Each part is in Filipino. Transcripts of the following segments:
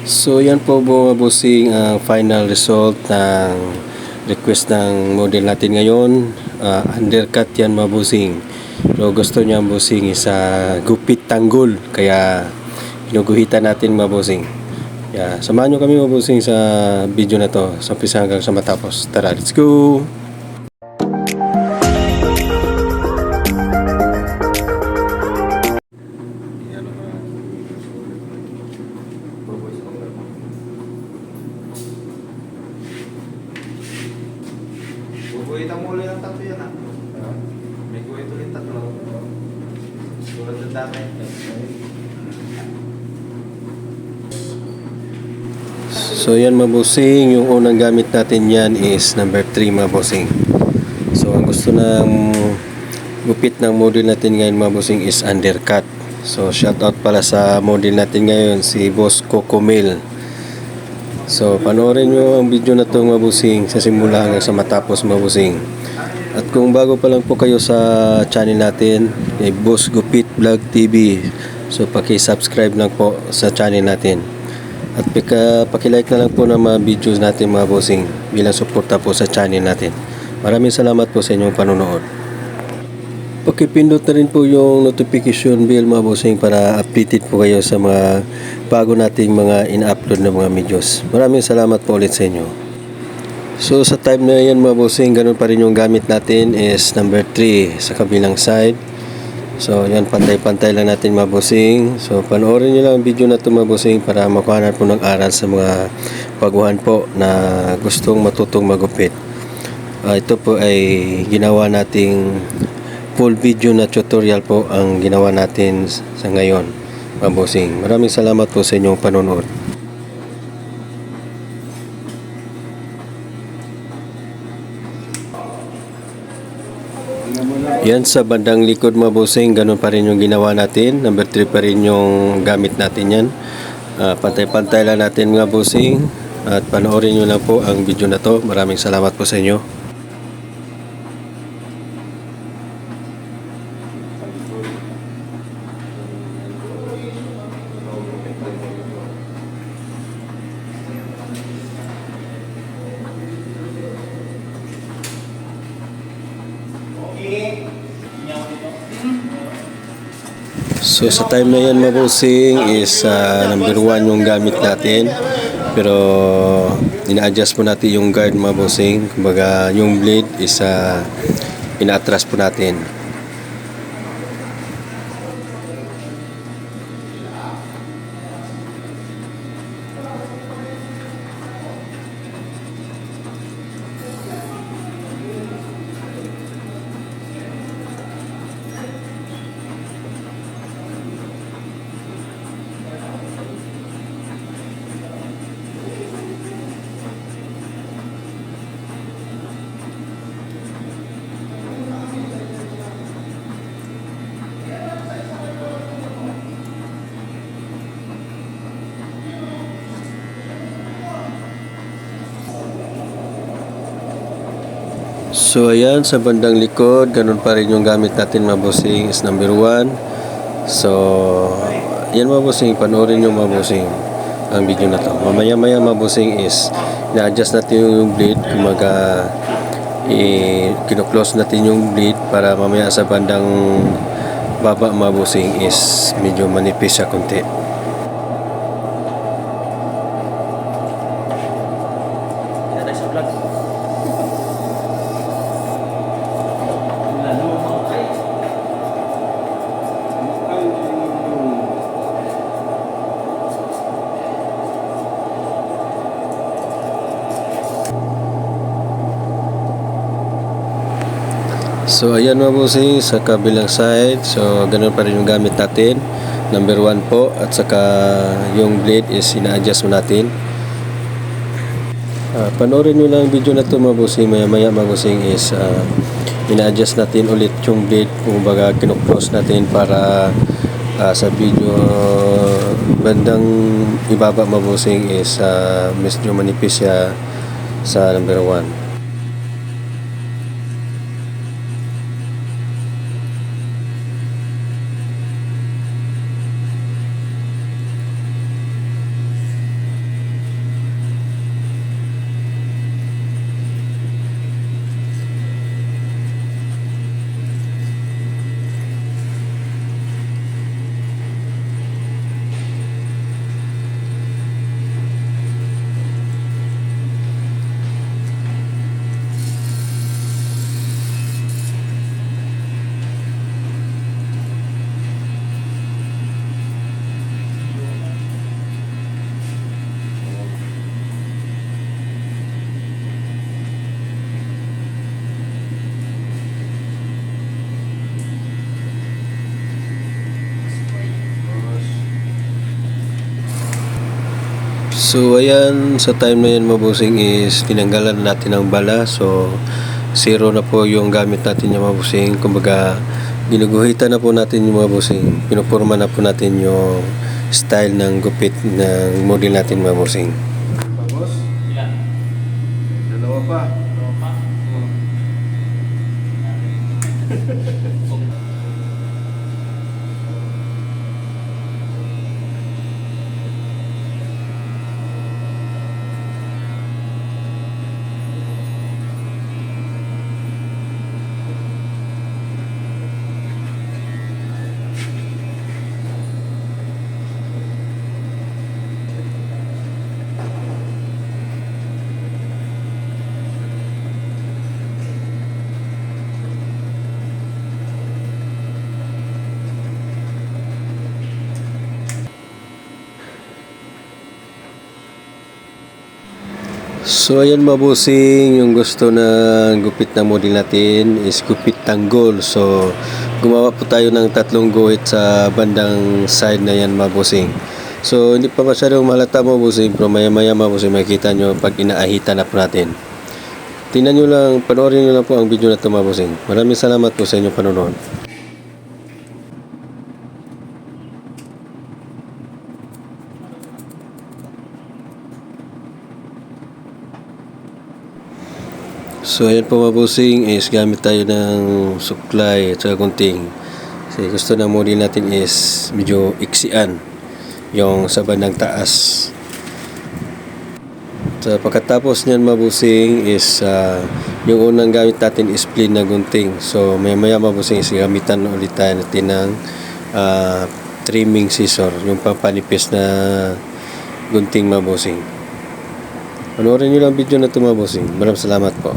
So yan po mga bossing ang final result ng request ng model natin ngayon. Undercut yan mga bossing. So gusto niya bossing is gupit tanggol, kaya ginuguhitan natin mga bossing. Samahan nyo kami mga bossing sa video na to sa umpisa hanggang sa matapos. Tara, let's go! Guguhitan mo ulit ng tatlo yan ah. May guhit ulit tatlo. Tulad ng dati. So yan mga bossing, yung unang gamit natin yan is number 3 mga bossing. So ang gusto ng gupit ng model natin ngayon mga bossing is undercut. So shout out pala sa model natin ngayon si Boss Cocomel. So panoorin nyo ang video na to mga bossing sa simula hanggang sa matapos mga bossing. At kung bago pa lang po kayo sa channel natin, kay Boss Gupit Vlog TV, so paki-subscribe lang po sa channel natin. At paki-like na lang po ng mga videos natin mga bossing bilang suporta po sa channel natin. Maraming salamat po sa inyong panonood. Pakipindot na rin po yung notification bell mga bossing para updated po kayo sa mga bago nating mga in-upload na mga videos. Maraming salamat po ulit sa inyo. So sa time na yan mga bossing, ganun pa rin yung gamit natin is number 3 sa kabilang side. So yan, pantay-pantay lang natin mga bossing. So panoorin nyo lang ang video na ito mga bossing para makuha po ng aral sa mga baguhan po na gustong matutong magupit. Ito po ay ginawa nating full video na tutorial po ang ginawa natin sa ngayon mga bossing. Maraming salamat po sa inyong panonood. Yan sa bandang likod mga bossing, ganun pa rin yung ginawa natin. Number 3 pa rin yung gamit natin yan. Pantay-pantay lang natin mga bossing. At panoorin nyo lang po ang video na to. Maraming salamat po sa inyo. So sa time na yan mga bossing is number 1 yung gamit natin, pero ina-adjust po natin yung guard mga bossing. Kumbaga yung blade is ina-atras po natin. So ayan, sa bandang likod, ganun pa rin yung gamit natin mga bossing is number 1. So yan mga bossing, panoorin nyo mga bossing ang video na to. Mamaya mga bossing is na-adjust natin yung blade. Kumaga kino-close natin yung blade para mamaya sa bandang baba mga bossing is medyo manipis siya konti. So ayan mga bossing, sa kabilang side, so ganun pa rin yung gamit natin, number 1 po, at saka yung blade is ina-adjust mo natin. Panoorin nyo lang ang video na to mga bossing. Maya mga bossing is ina-adjust natin ulit yung blade, kumbaga kino-close natin para sa video bandang ibaba mga bossing is medyo manipis siya sa number 1. So ayan, sa time na yan mga bossing is tinanggalan natin ang bala. So zero na po yung gamit natin yung mga bossing. Kumbaga ginuguhitan na po natin yung mga bossing. Pinupurma na po natin yung style ng gupit ng model natin mga bossing. Bagos? Dalawa pa. So ayan mga bossing, yung gusto na gupit na model natin is gupit tanggol. So gumawa po tayo ng tatlong guhit sa bandang side na yan mga bossing. So hindi pa masyadong malata mga bossing, pero maya maya mga bossing makikita nyo pag inaahita na po natin. Tingnan nyo lang, panoorin nyo lang po ang video na ito mga bossing. Maraming salamat po sa inyong panonood. So ayan po mga bossing is gamit tayo ng suklay at saka gunting. Kasi gusto ng model natin is medyo iksian yung sa bandang taas. So pagkatapos niyan mga bossing is yung unang gamit natin is plain na gunting. So maya maya mga bossing is gamitan ulit tayo natin ng trimming scissor, yung pampanipis na gunting mga bossing. Panoorin nyo lang video na ito mga bossing. Maraming salamat po.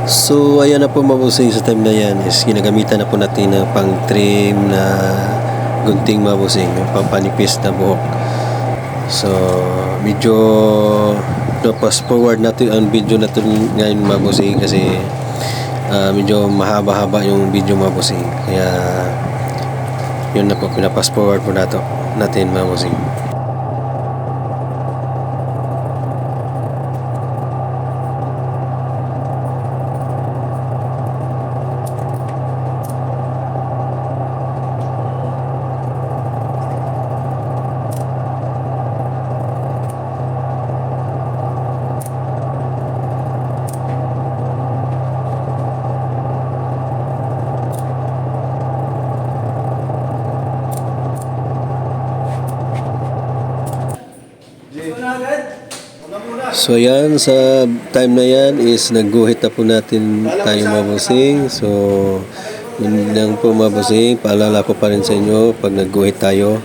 So ayan na po mga bossing, sa time na yan is ginagamitan na po natin ng pang trim na gunting mga bossing, yung pampanipis na buhok. So medyo fast forward natin ang video natin ngayon mga bossing kasi medyo mahaba-haba yung video mga bossing, kaya yun na po, pinapass forward po natin mga bossing. So yan, sa time na yan is nagguhit na po natin tayo mga bossing. So yun lang po mga bossing, paalala ko pa rin sa inyo, pag nagguhit tayo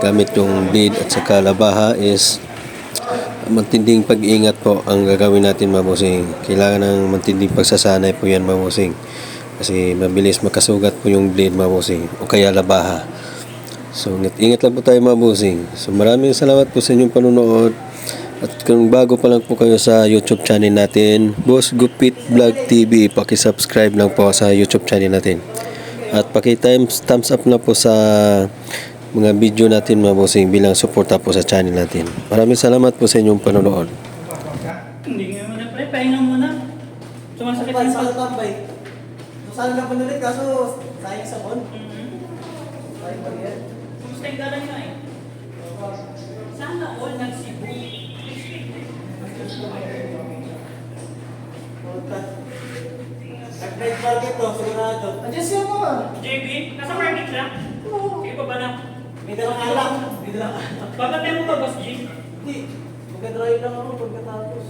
gamit yung blade at saka labaha is matinding pag-iingat po ang gagawin natin mga bossing. Kailangan ng matinding pagsasanay po yan mga bossing, kasi mabilis makasugat po yung blade mga bossing o kaya labaha. So ingat lang po tayo mga bossing. So maraming salamat po sa inyong panunood. At kung bago pa lang po kayo sa YouTube channel natin, Boss Gupit Vlog TV, paki-subscribe lang po sa YouTube channel natin. At paki-thumbs up na po sa mga video natin mga bossing bilang suporta po sa channel natin. Maraming salamat po sa inyong panonood. Hindi nga muna pre, pahinga muna. Sumasakit yung pag... tambay. Saan lang panulit kaso sayang sa bon. Sayang pa yan. Kumusta yung galang nyo eh? Sana all nag-Cebu. Nag-night market to, sigurado. Adjust yun mo ah. JB, nasa market lang? Oo. Sige pa ba na? May dalang alak. May dalang alak. Babantay mo ba, Boss G? Hindi. Magka-dry lang ako pagkatapos.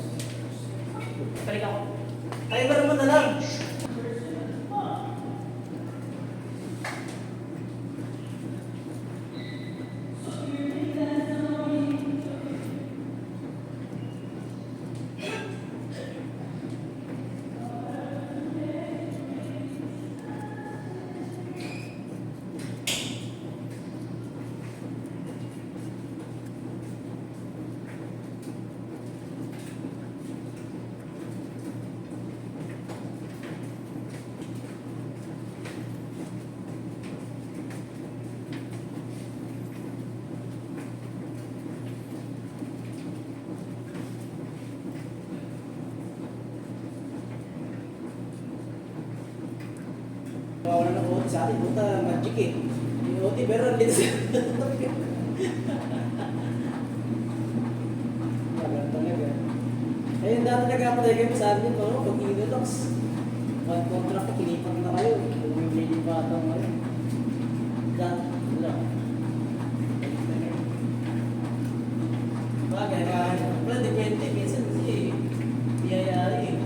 Balik ako. Timer mo na lang. Wala na po sa atin, puta magic eh. Yung OT, pero ang linis. Wala talaga. Ayun, dati nagkapatay kayo sa atin, no? Pag Indodox. Pag contract, kinipan na kayo. Bumibili pa ito ngayon. Dati, wala. Bagay, wala, depende. Minsan kasi, biyayari eh.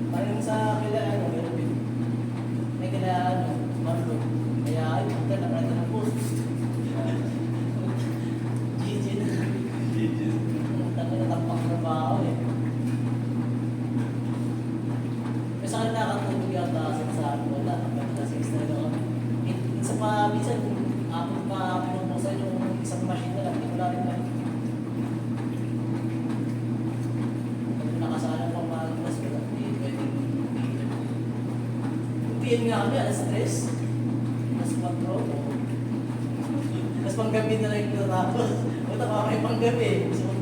Parang sa kailangan, meron din. May kailangan, marlo. Kaya ay, punta na pala ng post. GG na. Tanga na tampak na ba ako eh. Kasi sa akin nakatulog yata sa akin, wala. Kasi extra na kami. Isa pa, minsan, ako pa pinupuksan yung isang machine na lang. Hindi ko lang rin lang. Nakasala pang malas, wala. Hindi pwedeng PM nga kami, alas 3. Alas 4. Tapos panggabi na lang yung tapos. Punta pa kayo panggabi. Gusto mo